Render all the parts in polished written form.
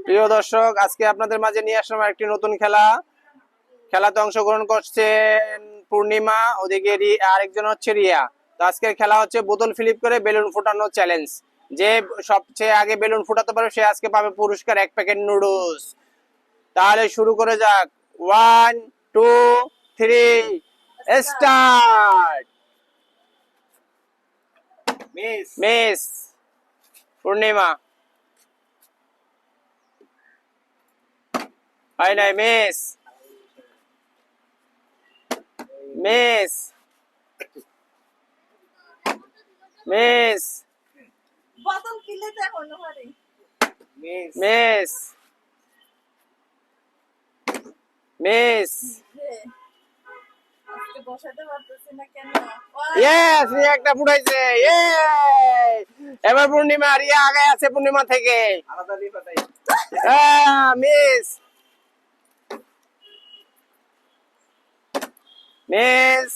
প্রিয় দর্শক, আজকে আপনাদের মাঝে নিয়ে আসলাম একটি নতুন খেলাতে অংশগ্রহণ করছেন পূর্ণিমা, ওদিকে আরেকজন হচ্ছে রিয়া। তো আজকের খেলা হচ্ছে বোতল ফ্লিপ করে বেলুন ফুটানো চ্যালেঞ্জ। যে সবচেয়ে আগে বেলুন ফুটাতে পারবে সে আজকে পাবে পুরস্কার 1 প্যাকেট নুডলস। তাহলে শুরু করে যাক। 1 2 3 স্টার্ট। মিস পূর্ণিমা, হয় নাই, মিস মিস মিস বোতল কিনলে তো এখন পারে মিস মিস আজকে বসাতে পারতেছি না কেন? ইয়েস, রিয়া একটা ফুটাইছে। ইয়ে, এবার পূর্ণিমা, রিয়া আগে আছে পূর্ণিমা থেকে। মিস মিস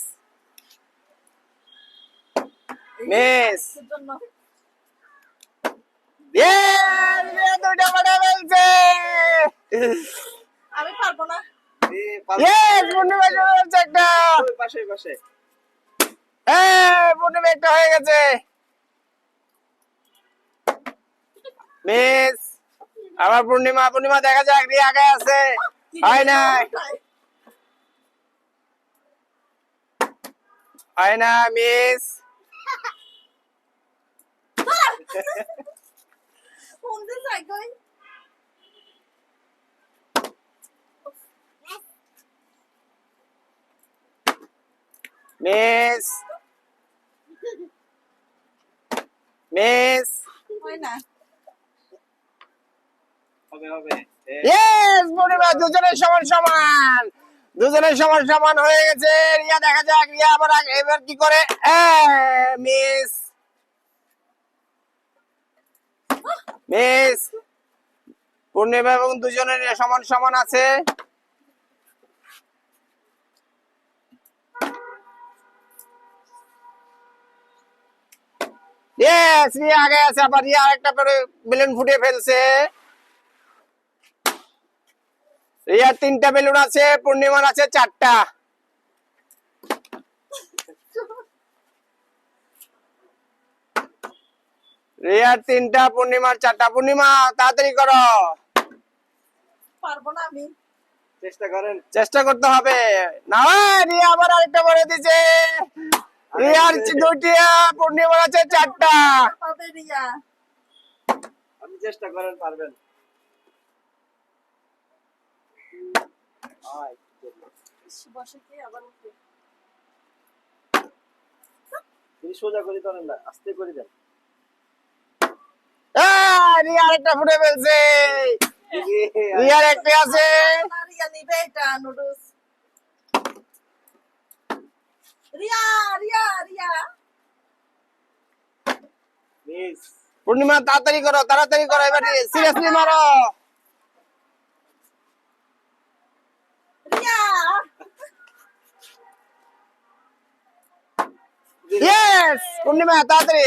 মিস রিয়া দুইটা ফুটা ফেলছে। আমি পারবো না। ইয়েস, পূর্ণিমা চলে যাচ্ছে একটা। পূর্ণিমা একটা হয়ে গেছে। মিস, আবার পূর্ণিমা দেখা যাক, রিয়া আগে আছে। হয় নাই, হয় না, মিস ফোন দিয়ে যাই কই? মিস মিস হয় না। ইয়েস, পূর্ণিমা দুজনের সমান সমান, দুজনের সমান সমান হয়ে গেছে। রিয়া দেখা যাক, রিয়া আবার এবার কি করে। মিস মিস পূর্ণিমা এবং দুজনের সমান সমান আছে। ইয়েস, রিয়া আগে আছে। আবার রিয়া আরেকটা করে বেলুন ফুটিয়ে ফেলছে। রিয়ার 3টা বেলুন আছে, পূর্ণিমার আছে 4টা। রিয়ার 3টা, পূর্ণিমার 4টা। পূর্ণিমা তাড়াতাড়ি করো। পারবো না আমি। চেষ্টা করতে হবে। না, রিয়া আবার আরেকটা করে দিছে। রিয়ার 2টা, পূর্ণিমার আছে 4টা। পাবে রিয়া। আপনি চেষ্টা করেন, পারবেন। বসে কি আবার উঠবে? তিনি সোজা করে ধরেন না, আস্তে করে দেন। রিয়া আরেকটা ফুটে ফেলছে। রিয়ার একটা আছে। না, রিয়া নিবে এটা নুডলস। রিয়া রিয়া রিয়া মিস। পূর্ণিমা তাড়াতাড়ি করো, তাড়াতাড়ি করো, এবার সিরিয়াসলি মারো। রিয়া ইয়েস, পূর্ণিমা তাড়াতাড়ি।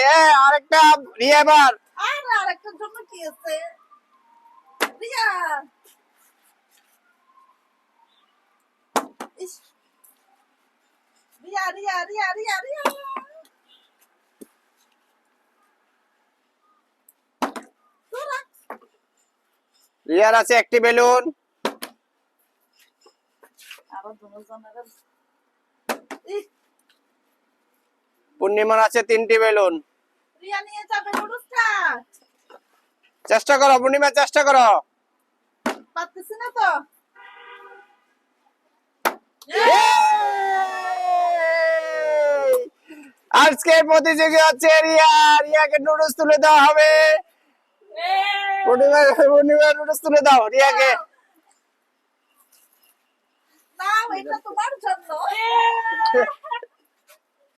আরেকটা, রিয়া এবার। আর আরেকটার জন্য কি আছে? রিয়া ইস, রিয়া রিয়া রিয়া রিয়া রিয়া তোরা রিয়ার আছে একটি বেলুন। আবার দুজনের পূর্ণিমার আছে 3টি বেলুন। রিয়া নিয়ে যাবে নুডলসটা। চেষ্টা করো পূর্ণিমা, চেষ্টা করো। পারতেছি না তো। আজকে প্রতিযোগী হচ্ছে রিয়া। রিয়াকে নুডলস তুলে দেওয়া হবে। পূর্ণিমা নুডলস তুলে দাও রিয়াকে। না, এটা তোমার জন্য।